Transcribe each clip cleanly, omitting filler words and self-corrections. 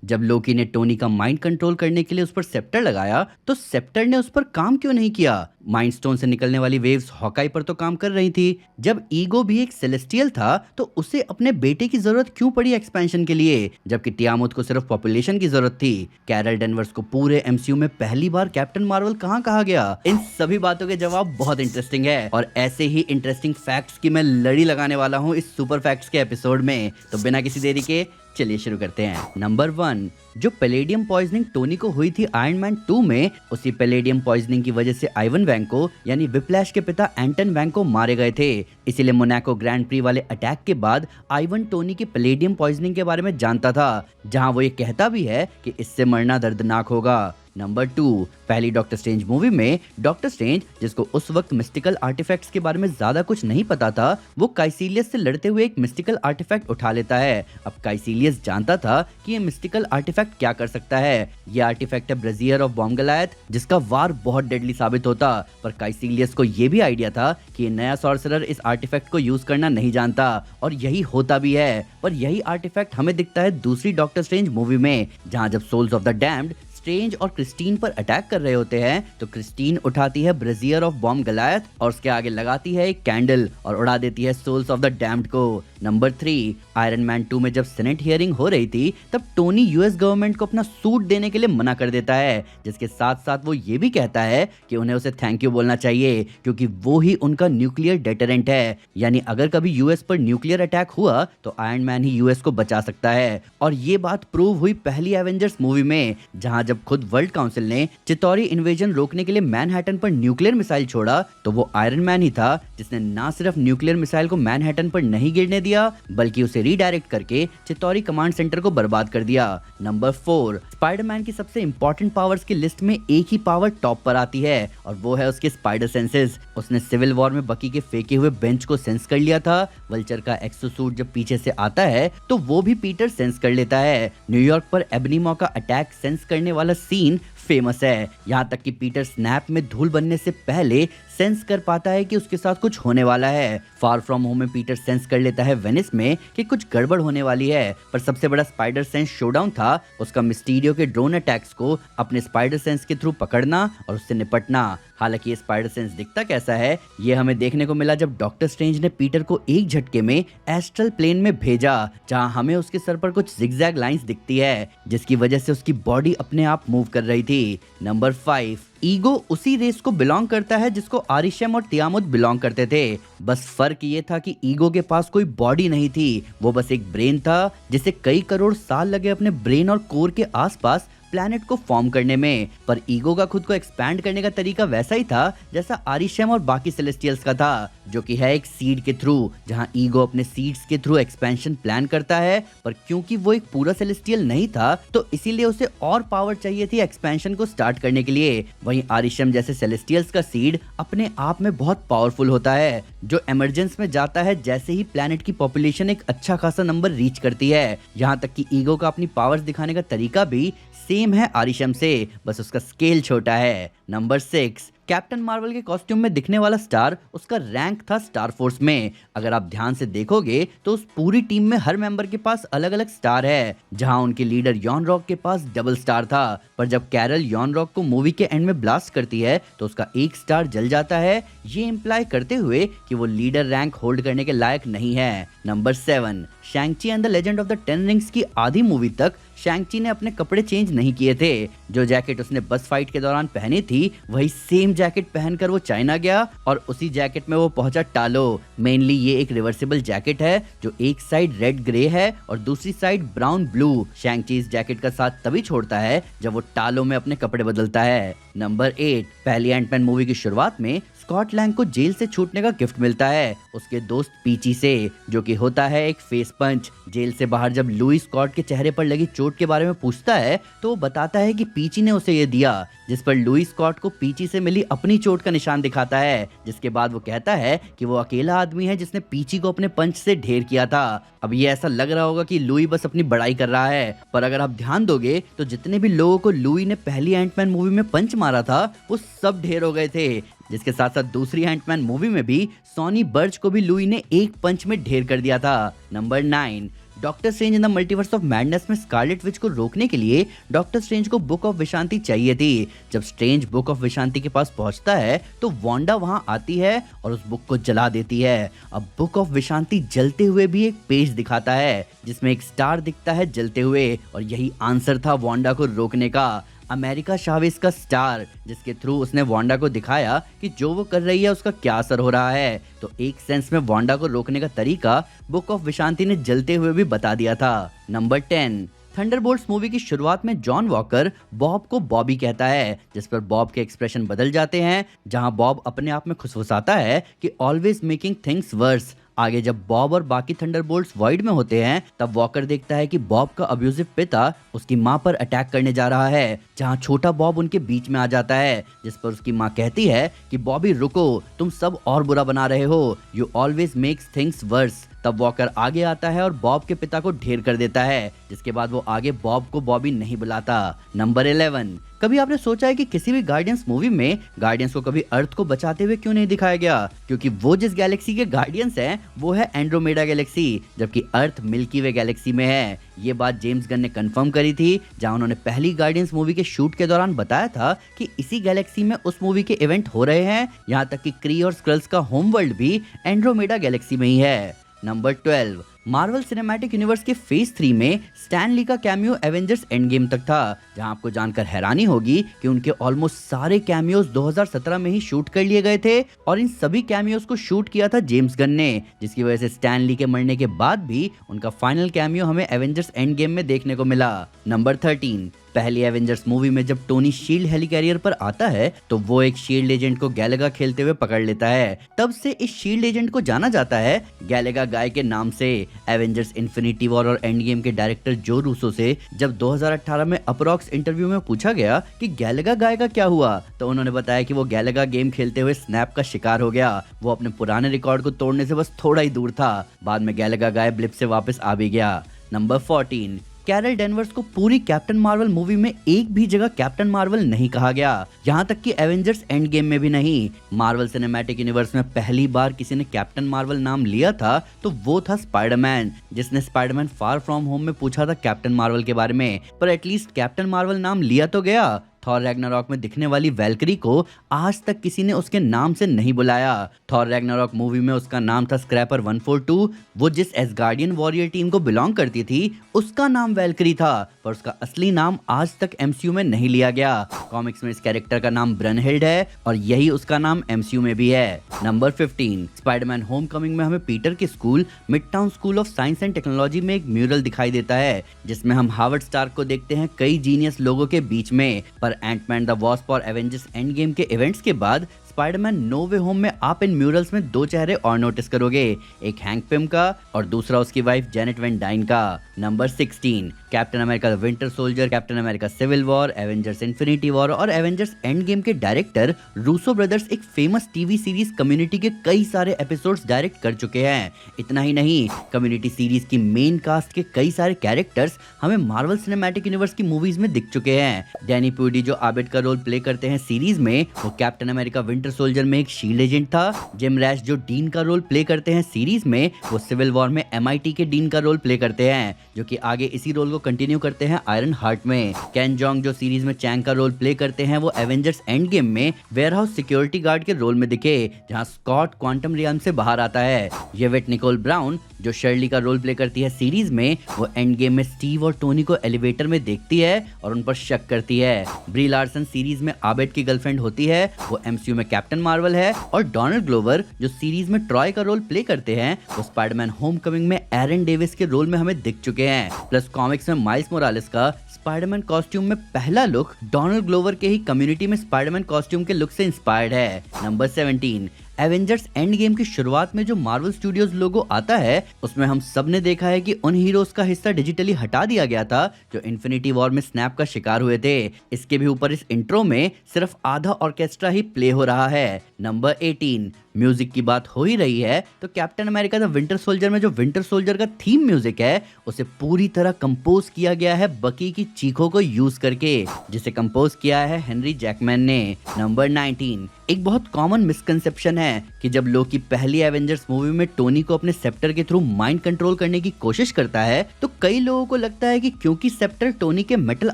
जब लोकी ने टोनी का माइंड कंट्रोल करने के लिए उस पर सेप्टर लगाया तो सेप्टर ने उस पर काम क्यों नहीं किया? माइंड स्टोन से निकलने वाली वेव्स हॉकाई पर तो काम कर रही थी। जब ईगो भी एक सेलेस्टियल था तो उसे अपने बेटे की जरूरत क्यों पड़ी एक्सपेंशन के लिए, जबकि टियामुत को सिर्फ पॉपुलेशन की जरूरत थी? कैरल डेनवर्स को पूरे एमसीयू में पहली बार कैप्टन मार्वल कहाँ कहा गया? इन सभी बातों के जवाब बहुत इंटरेस्टिंग है और ऐसे ही इंटरेस्टिंग फैक्ट्स की मैं लड़ी लगाने वाला हूँ इस सुपर फैक्ट्स के एपिसोड में। तो बिना किसी देरी के चलिए शुरू करते हैं। नंबर 1, जो पैलेडियम पॉइजनिंग टोनी को हुई थी आयरन मैन 2 में, उसी पैलेडियम पॉइजनिंग की वजह से आइवन वैंको यानी विप्लैश के पिता एंटन वैंको मारे गए थे। इसीलिए मोनाको ग्रैंड प्री वाले अटैक के बाद आइवन टोनी की पैलेडियम पॉइजनिंग के बारे में जानता था, जहां वो ये कहता भी है कि इससे मरना दर्दनाक होगा। नंबर 2, पहली डॉक्टर स्ट्रेंज मूवी में डॉक्टर स्ट्रेंज, जिसको उस वक्त मिस्टिकल आर्टिफैक्ट्स के बारे में ज्यादा कुछ नहीं पता था, वो काइसिलियस से लड़ते हुए एक मिस्टिकल आर्टिफैक्ट उठा लेता है। अब काइसिलियस जानता था कि ये मिस्टिकल आर्टिफैक्ट क्या कर सकता है। ये आर्टिफैक्ट है ब्रेजियर ऑफ बॉम्ब गलायत, जिसका वार बहुत डेडली साबित होता। पर काइसिलियस को ये भी आइडिया था कि ये नया सॉर्सरर इस आर्टिफैक्ट को यूज करना नहीं जानता, और यही होता भी है। पर यही आर्टिफैक्ट हमें दिखता है दूसरी डॉक्टर स्ट्रेंज मूवी में, जहां जब souls of the damned Strange और क्रिस्टीन पर अटैक कर रहे होते हैं तो क्रिस्टीन उठाती है ब्रेजियर ऑफ बॉम्ब गलायत और उसके आगे लगाती है एक कैंडल और उड़ा देती है सोल्स ऑफ द डैम्ड को। नंबर 3, आयरन मैन 2 में जब सेनेट हियरिंग हो रही थी तब टोनी यूएस गवर्नमेंट को अपना सूट देने के लिए मना कर देता है, जिसके साथ साथ वो ये भी कहता है कि उन्हें उसे थैंक यू बोलना चाहिए क्योंकि वो ही उनका न्यूक्लियर डेटरेंट है। यानी अगर कभी यूएस पर न्यूक्लियर अटैक हुआ तो आयरन मैन ही यूएस को बचा सकता है। और ये बात प्रूव हुई पहली एवेंजर्स मूवी में, जहां जब खुद वर्ल्ड काउंसिल ने चितौरी इन्वेजन रोकने के लिए मैनहट्टन पर न्यूक्लियर मिसाइल छोड़ा तो वो आयरन मैन ही था जिसने ना सिर्फ न्यूक्लियर मिसाइल को मैनहट्टन पर नहीं गिरने दिया बल्कि उसे रीडायरेक्ट करके चितौरी कमांड सेंटर को बर्बाद कर दिया। नंबर 4, स्पाइडरमैन की सबसे इंपॉर्टेंट पावर्स की लिस्ट में एक ही पावर टॉप पर आती है और वो है उसके स्पाइडर सेंसेस। उसने सिविल वॉर में बकी के फेंके हुए बेंच को सेंस कर लिया था। वल्चर का एक्सोसूट जब पीछे से आता है तो वो भी पीटर सेंस कर लेता है। न्यूयॉर्क पर एबनीमॉ का अटैक सेंस करने वाला सीन फेमस है, यहाँ तक कि पीटर स्नैप में धूल बनने से पहले सेंस कर पाता है कि उसके साथ कुछ होने वाला है। फार फ्रॉम होम में पीटर सेंस कर लेता है वेनिस में कि कुछ गड़बड़ होने वाली है। पर सबसे बड़ा स्पाइडर सेंस शोडाउन था उसका मिस्टीरियो के ड्रोन अटैक्स को अपने स्पाइडर सेंस के थ्रू पकड़ना और उससे निपटना। हालांकि ये स्पाइडर सेंस दिखता कैसा है ये हमें देखने को मिला जब डॉक्टर स्ट्रेंज ने पीटर को एक झटके में एस्ट्रल प्लेन में भेजा, जहां हमें उसके सर पर कुछ जिगजैग लाइंस दिखती है जिसकी वजह से उसकी बॉडी अपने आप मूव कर रही थी। नंबर 5, ईगो उसी रेस को बिलोंग करता है जिसको आरिशम और तियामुत बिलोंग करते थे। बस फर्क ये था कि ईगो के पास कोई बॉडी नहीं थी, वो बस एक ब्रेन था जिसे कई करोड़ साल लगे अपने ब्रेन और कोर के आसपास प्लैनेट को फॉर्म करने में। पर ईगो का खुद को एक्सपैंड करने का तरीका वैसा ही था जैसा आरिशम और बाकी सेलेस्टियल्स का था, जो कि है एक सीड के थ्रू, जहां ईगो अपने सीड्स के थ्रू एक्सपेंशन प्लान करता है। पर क्योंकि वो एक पूरा सेलेस्टियल नहीं था तो इसीलिए उसे और पावर चाहिए थी एक्सपेंशन को स्टार्ट करने के लिए। वहीं आरिशम जैसे सेलेस्टियल्स का सीड अपने आप में बहुत पावरफुल होता है, जो इमरजेंस में जाता है जैसे ही प्लैनेट की पॉपुलेशन एक अच्छा खासा नंबर रीच करती है। यहाँ तक कि ईगो का अपनी पावर्स दिखाने का तरीका भी सेम है आरिशम से, बस उसका स्केल छोटा है। नंबर 6, कैप्टन मार्वल के कॉस्ट्यूम में दिखने वाला स्टार उसका रैंक था स्टार फोर्स में। अगर आप ध्यान से देखोगे तो उस पूरी टीम में हर मेंबर के पास अलग अलग स्टार है, जहां उनके लीडर यॉन रॉक के पास डबल स्टार था। पर जब कैरल यॉन रॉक को मूवी के एंड में ब्लास्ट करती है तो उसका एक स्टार जल जाता है, ये इम्प्लाई करते हुए कि वो लीडर रैंक होल्ड करने के लायक नहीं है। Number 7, शैंग-ची and the legend of the 10 rings की आधी मूवी तक शैंग-ची ने अपने कपड़े चेंज नहीं किए थे। जो जैकेट उसने बस फाइट के दौरान पहनी थी वही सेम जैकेट पहनकर वो चाइना गया और उसी जैकेट में वो पहुंचा टालो। मेनली ये एक रिवर्सिबल जैकेट है जो एक साइड रेड ग्रे है और दूसरी साइड ब्राउन ब्लू। शैंग-ची इस जैकेट का साथ तभी छोड़ता है जब वो टालो में अपने कपड़े बदलता है। नंबर 8, पहली एंटमैन मूवी की शुरुआत में स्कॉट लैंग को जेल से छूटने का गिफ्ट मिलता है उसके दोस्त पीची से, जो कि होता है एक फेस पंच। जेल से बाहर जब लुई स्कॉट के चेहरे पर लगी चोट के बारे में पूछता है तो वो बताता है कि पीची ने उसे ये दिया, जिस पर लुई स्कॉट को पीची से मिली अपनी चोट का निशान दिखाता है, जिसके बाद वो कहता है कि वो अकेला आदमी है जिसने पीची को अपने पंच से ढेर किया था। अब ये ऐसा लग रहा होगा कि लुई बस अपनी बड़ाई कर रहा है, पर अगर आप ध्यान दोगे तो जितने भी लोगों को लुई ने पहली एंटमैन मूवी में पंच मारा था वो सब ढेर हो गए थे। जिसके साथ साथ दूसरी एंटमैन मूवी में भी सोनी बर्च को भी लुई ने एक पंच में ढेर कर दिया था। Number 9, doctor strange in the multiverse of madness में स्कारलेट विच को रोकने के लिए डॉक्टर स्ट्रेंज को बुक ऑफ विशांति चाहिए थी। जब स्ट्रेंज बुक ऑफ विशांति के पास पहुंचता है तो वांडा वहां आती है और उस बुक को जला देती है। अब बुक ऑफ विशांति जलते हुए भी एक पेज दिखाता है जिसमें एक स्टार दिखता है जलते हुए, और यही आंसर था वांडा को रोकने का। अमेरिका चावेज़ का स्टार, जिसके थ्रू उसने वांडा को दिखाया कि जो वो कर रही है उसका क्या असर हो रहा है। तो एक सेंस में वांडा को रोकने का तरीका बुक ऑफ विशांति ने जलते हुए भी बता दिया था। नंबर 10, थंडरबोल्ट्स मूवी की शुरुआत में जॉन वॉकर बॉब को बॉबी कहता है, जिस पर बॉब के एक्सप्रेशन बदल जाते हैं, जहां बॉब अपने आप में खुशफुसाता है कि ऑलवेज मेकिंग थिंग्स वर्स। आगे जब बॉब और बाकी थंडरबोल्ट्स वॉइड में होते हैं तब वॉकर देखता है कि बॉब का अब्यूजिव पिता उसकी मां पर अटैक करने जा रहा है, जहां छोटा बॉब उनके बीच में आ जाता है, जिस पर उसकी मां कहती है कि बॉबी रुको, तुम सब और बुरा बना रहे हो, you always makes things verse. तब वॉकर आगे आता है और बॉब के पिता को ढेर कर देता है, जिसके बाद वो आगे बॉब को बॉबी नहीं बुलाता। नंबर 11, कभी आपने सोचा है कि किसी भी गार्डियंस मूवी में गार्डियंस को कभी अर्थ को बचाते हुए क्यों नहीं दिखाया गया? क्योंकि वो जिस गैलेक्सी के गार्डियंस हैं वो है एंड्रोमेडा गैलेक्सी, जबकि अर्थ मिल्की वे गैलेक्सी में है। ये बात जेम्स गन ने कंफर्म करी थी, जहां उन्होंने पहली गार्डियंस मूवी के शूट के दौरान बताया था कि इसी गैलेक्सी में उस मूवी के इवेंट हो रहे हैं। यहाँ तक कि क्री और स्क्रल्स का होम वर्ल्ड भी एंड्रोमेडा गैलेक्सी में ही है। नंबर 12, मार्वल सिनेमैटिक यूनिवर्स के फेज 3 में स्टैन ली का कैमियो एवेंजर्स एंड गेम तक था, जहां आपको जानकर हैरानी होगी कि उनके ऑलमोस्ट सारे कैमियोज 2017 में ही शूट कर लिए गए थे, और इन सभी कैमियोज को शूट किया था जेम्स गन ने, जिसकी वजह से स्टैन ली के मरने के बाद भी उनका फाइनल कैमियो हमें एवेंजर्स एंड गेम में देखने को मिला। नंबर 13, पहली एवेंजर्स मूवी में जब टोनी शील्ड हेलिकैरियर पर आता है तो वो एक शील्ड एजेंट को गैलेगा खेलते हुए पकड़ लेता है। तब से इस शील्ड एजेंट को जाना जाता है गैलेगा गाय के नाम से। एवेंजर्स इन्फिनिटी वॉर और एंड गेम के डायरेक्टर जो रूसो से जब 2018 में अप्रॉक्स इंटरव्यू में पूछा गया कि गैलेगा गाय का क्या हुआ, तो उन्होंने बताया कि वो गैलेगा गेम खेलते हुए स्नैप का शिकार हो गया। वो अपने पुराने रिकॉर्ड को तोड़ने से बस थोड़ा ही दूर था। बाद में गैलेगा गाय ब्लिप से वापस आ भी गया। नंबर 14, कैरल डेनवर्स को पूरी कैप्टन मार्वल मूवी में एक भी जगह कैप्टन मार्वल नहीं कहा गया, यहाँ तक कि एवेंजर्स एंड गेम में भी नहीं। मार्वल सिनेमैटिक यूनिवर्स में पहली बार किसी ने कैप्टन मार्वल नाम लिया था तो वो था स्पाइडरमैन, जिसने स्पाइडरमैन फार फ्रॉम होम में पूछा था कैप्टन मार्वल के बारे में, पर एटलीस्ट कैप्टन मार्वल नाम लिया तो गया। थॉर रैग्नारॉक में दिखने वाली वैल्करी को आज तक किसी ने उसके नाम से नहीं बुलाया। थॉर रैग्नारॉक मूवी में उसका नाम था स्क्रैपर 142। वो जिस एसगार्डियन वॉरियर टीम को बिलोंग करती थी उसका नाम वैल्करी था, पर उसका असली नाम आज तक एमसीयू में नहीं लिया गया। कॉमिक्स में इस कैरेक्टर का नाम ब्रनहिल्ड है और यही उसका नाम एमसीयू में भी है। नंबर 15, स्पाइडरमैन होमकमिंग में हमें पीटर के school midtown school of science and technology में एक म्यूरल दिखाई देता है, जिसमें हम हार्वर्ड स्टार्क को देखते हैं कई जीनियस लोगों के बीच में। पर एंटमैन द वॉस्प और एवेंजर्स एंड गेम के इवेंट्स के बाद स्पाइडरमैन नो वे होम में आप इन म्यूरल्स में दो चेहरे और नोटिस करोगे, एक हैंक पिम का और दूसरा उसकी वाइफ जेनेट वैन डाइन का। Number 16, Captain America the Winter Soldier, Captain America Civil War, Avengers Infinity War और एवेंजर्स एंड गेम के डायरेक्टर रूसो ब्रदर्स एक फेमस टीवी सीरीज कम्युनिटी के कई सारे एपिसोड्स डायरेक्ट कर चुके हैं। इतना ही नहीं, कम्युनिटी सीरीज की मेन कास्ट के कई सारे कैरेक्टर्स हमें मार्वल सिनेमैटिक यूनिवर्स की मूवीज में दिख चुके हैं। डैनी प्यूडी जो आबिद का रोल प्ले करते हैं सीरीज में, वो कैप्टन अमेरिका विंटर सोल्जर में एक शील्ड एजेंट था। जिम रैश जो डीन का रोल प्ले करते हैं सीरीज में, वो सिविल वॉर में MIT के डीन का रोल प्ले करते हैं, जो कि आगे इसी रोल को कंटिन्यू करते हैं आयरन हार्ट में। केन जोंग जो सीरीज में चैंग का रोल प्ले करते हैं, वो एवेंजर्स एंड गेम में वेयरहाउस सिक्योरिटी गार्ड के रोल में दिखे, जहां स्कॉट क्वांटम रियल्म से बाहर आता है। येवेट निकोल ब्राउन जो शर्ली का रोल प्ले करती है सीरीज में, वो एंड गेम में स्टीव और टोनी को एलिवेटर में देखती है और उन पर शक करती है। ब्री लार्सन सीरीज में आबेड की गर्लफ्रेंड होती है, वो MCU में कैप्टन मार्वल है। और डोनाल्ड ग्लोवर जो सीरीज में ट्रॉय का रोल प्ले करते हैं, वो स्पाइडरमैन होमकमिंग में एरन डेविस के रोल में हमें दिख चुके हैं। प्लस कॉमिक्स में माइल्स मोरालेस का स्पाइडरमैन कॉस्ट्यूम में पहला लुक डोनाल्ड ग्लोवर के ही कम्युनिटी में स्पाइडरमैन कॉस्ट्यूम के लुक से इंस्पायर्ड है। नंबर 17, एवेंजर्स एंड गेम की शुरुआत में जो मार्वल स्टूडियोज लोगो आता है, उसमें हम सब ने देखा है कि उन हीरोज का हिस्सा डिजिटली हटा दिया गया था जो इन्फिनिटी वॉर में स्नैप का शिकार हुए थे। इसके भी ऊपर इस इंट्रो में सिर्फ आधा ऑर्केस्ट्रा ही प्ले हो रहा है। नंबर 18, म्यूजिक की बात हो ही रही है तो captain America the Winter soldier में जो विंटर सोल्जर का थीम म्यूजिक है उसे पूरी तरह कंपोज किया गया है बकी की चीखों को यूज करके, जिसे कंपोज किया है हेनरी जैकमैन ने। नंबर 19, एक बहुत कॉमन मिसकंसेप्शन है कि जब लोकी पहली एवेंजर्स मूवी में टोनी को अपने सेप्टर के थ्रू माइंड कंट्रोल करने की कोशिश करता है तो कई लोगों को लगता है कि क्योंकि सेप्टर टोनी के मेटल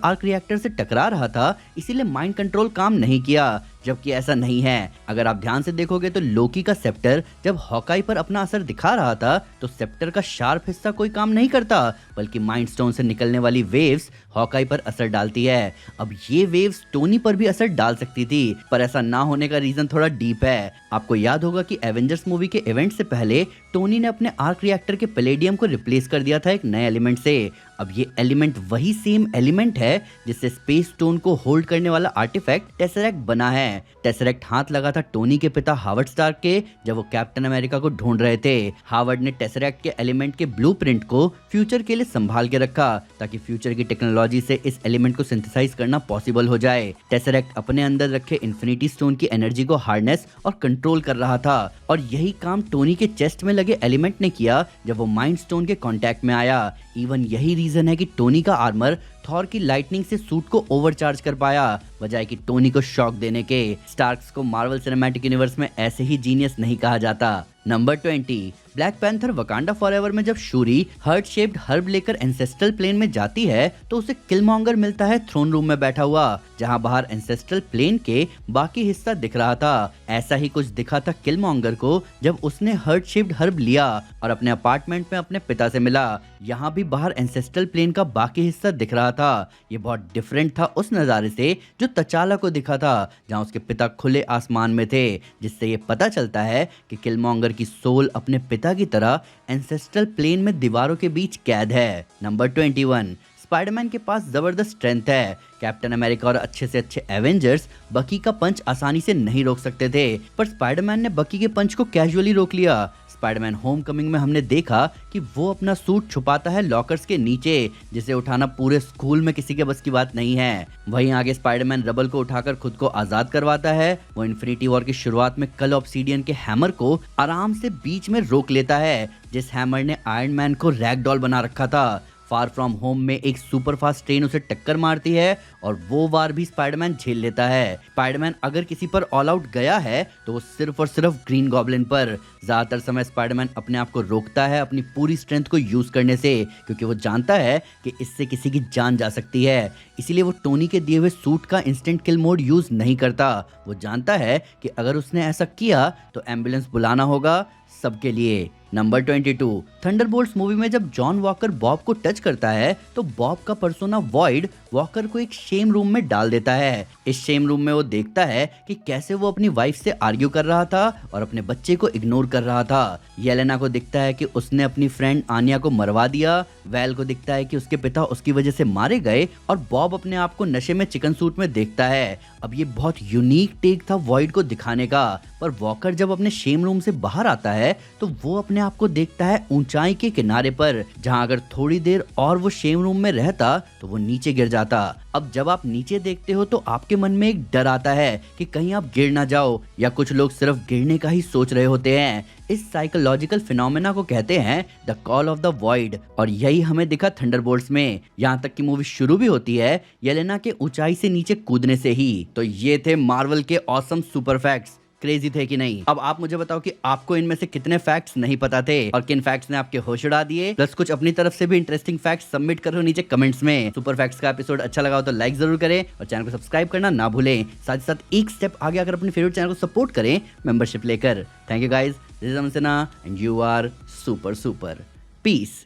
आर्क रिएक्टर से टकरा रहा था इसीलिए माइंड कंट्रोल काम नहीं किया, जबकि ऐसा नहीं है। अगर आप ध्यान से देखोगे तो लोकी का सेप्टर जब हॉकाई पर अपना असर दिखा रहा था तो सेप्टर का शार्प हिस्सा कोई काम नहीं करता, बल्कि माइंड स्टोन से निकलने वाली वेव्स हॉकाई पर असर डालती है। अब ये वेव्स टोनी पर भी असर डाल सकती थी, पर ऐसा ना होने का रीजन थोड़ा डीप है। आपको याद होगा कि एवेंजर्स मूवी के इवेंट से पहले टोनी ने अपने आर्क रिएक्टर के पैलेडियम को रिप्लेस कर दिया था एक नए एलिमेंट से। अब ये एलिमेंट वही सेम एलिमेंट है जिससे स्पेस स्टोन को होल्ड करने वाला आर्टिफैक्ट टेसरेक्ट बना है। टेसरेक्ट हाथ लगा था टोनी के पिता हावर्ड स्टार्क के जब वो कैप्टन अमेरिका को ढूंढ रहे थे। हावर्ड ने टेसरेक्ट के एलिमेंट के ब्लूप्रिंट को फ्यूचर के लिए संभाल के रखा ताकि फ्यूचर की टेक्नोलॉजी से इस एलिमेंट को सिंथेसाइज करना पॉसिबल हो जाए। टेसरेक्ट अपने अंदर रखे इन्फिनिटी स्टोन की एनर्जी को हार्नेस और कंट्रोल कर रहा था और यही काम टोनी के चेस्ट में लगे एलिमेंट ने किया जब वो माइंड स्टोन के कांटेक्ट में आया। इवन यही रीजन है कि टोनी का आर्मर थॉर की लाइटनिंग से सूट को ओवरचार्ज कर पाया, बजाय कि टोनी को शॉक देने के। स्टार्क्स को मार्वल सिनेमैटिक यूनिवर्स में ऐसे ही जीनियस नहीं कहा जाता। Number 20, black panther Wakanda forever में जब शूरी हर्ट शेप्ड हर्ब लेकर एंसेस्ट्रल प्लेन में जाती है तो उसे किलमॉन्गर मिलता है थ्रोन रूम में बैठा हुआ, जहां बाहर एंसेस्ट्रल प्लेन के बाकी हिस्सा दिख रहा था। ऐसा ही कुछ दिखा था किलमॉन्गर को जब उसने हर्ट शेप्ड हर्ब लिया और अपने अपार्टमेंट में अपने पिता से मिला। यहाँ भी बाहर एंसेस्ट्रल प्लेन का बाकी हिस्सा दिख रहा था। ये बहुत डिफरेंट था उस नज़ारे से जो तचाला को दिखा था जहाँ उसके पिता खुले आसमान में थे, जिससे ये पता चलता है कि किलमॉन्गर की सोल अपने पिता की तरह एंसेस्ट्रल प्लेन में दीवारों के बीच कैद है। नंबर 21, स्पाइडरमैन के पास जबरदस्त स्ट्रेंथ है। कैप्टन अमेरिका और अच्छे से अच्छे एवेंजर्स बकी का पंच आसानी से नहीं रोक सकते थे, पर स्पाइडरमैन ने बकी के पंच को कैजुअली रोक लिया। स्पाइडरमैन होमकमिंग में हमने देखा कि वो अपना सूट छुपाता है लॉकर्स के नीचे, जिसे उठाना पूरे स्कूल में किसी के बस की बात नहीं है। वहीं आगे स्पाइडरमैन रबल को उठाकर खुद को आजाद करवाता है। वो इन्फिनिटी वॉर की शुरुआत में कल ऑब्सीडियन के हैमर को आराम से बीच में रोक लेता है, जिस हैमर ने आयरन मैन को रैगडॉल बना रखा था। फार फ्रॉम होम में एक सुपर फास्ट ट्रेन उसे टक्कर मारती है और वो वार भी स्पाइडरमैन झेल लेता है। स्पाइडरमैन अगर किसी पर ऑल आउट गया है तो वो सिर्फ और सिर्फ ग्रीन गॉब्लिन पर। ज्यादातर समय स्पाइडरमैन अपने आप को रोकता है अपनी पूरी स्ट्रेंथ को यूज करने से, क्योंकि वो जानता है कि इससे किसी की जान जा सकती है। इसीलिए वो टोनी के दिए हुए सूट का इंस्टेंट किल मोड यूज नहीं करता। वो जानता है कि अगर उसने ऐसा किया तो एम्बुलेंस बुलाना होगा सबके लिए। नंबर 22, थंडरबोल्ट्स मूवी में जब जॉन वॉकर बॉब को टच करता है तो बॉब का पर्सोना वॉइड वॉकर को एक शेम रूम में डाल देता है। इस शेम रूम में वो देखता है कि कैसे वो अपनी वाइफ से आर्ग्यू कर रहा था और अपने बच्चे को इग्नोर कर रहा था। येलेना को दिखता है कि उसने अपनी फ्रेंड आनिया को मरवा दिया। वेल को दिखता है कि उसके पिता उसकी वजह से मारे गए और बॉब अपने आप को नशे में चिकन सूट में देखता है। अब ये बहुत यूनिक टेक था वॉइड को दिखाने का, पर वॉकर जब अपने शेम रूम से बाहर आता है तो वो अपने आप को देखता है ऊंचाई के किनारे पर, जहां अगर थोड़ी देर और वो शेम रूम में रहता तो वो नीचे गिर जाता। अब जब आप नीचे देखते हो तो आपके मन में एक डर आता है कि कहीं आप गिर ना जाओ, या कुछ लोग सिर्फ गिरने का ही सोच रहे होते हैं। इस साइकोलॉजिकल फिनोमेना को कहते हैं the call of the void, और यही हमें दिखा थंडरबोल्ट्स में। यहाँ तक कि मूवी शुरू भी होती है येलेना के ऊंचाई से नीचे कूदने से ही। तो ये थे मार्वल के ऑसम सुपर फैक्ट्स। क्रेजी थे कि नहीं? अब आप मुझे बताओ कि आपको इनमें से कितने फैक्ट्स नहीं पता थे और किन फैक्ट्स ने आपके होश उड़ा दिए। प्लस कुछ अपनी तरफ से भी इंटरेस्टिंग फैक्ट्स सबमिट करो नीचे कमेंट्स में। सुपर फैक्ट्स का एपिसोड अच्छा लगा हो तो लाइक जरूर करें और चैनल को सब्सक्राइब करना ना भूलें। साथ ही साथ एक स्टेप आगे अगर अपने फेवरेट चैनल को सपोर्ट करें मेंबरशिप लेकर। Thank you guys, this is Aman Sinha and you are super super. Piece.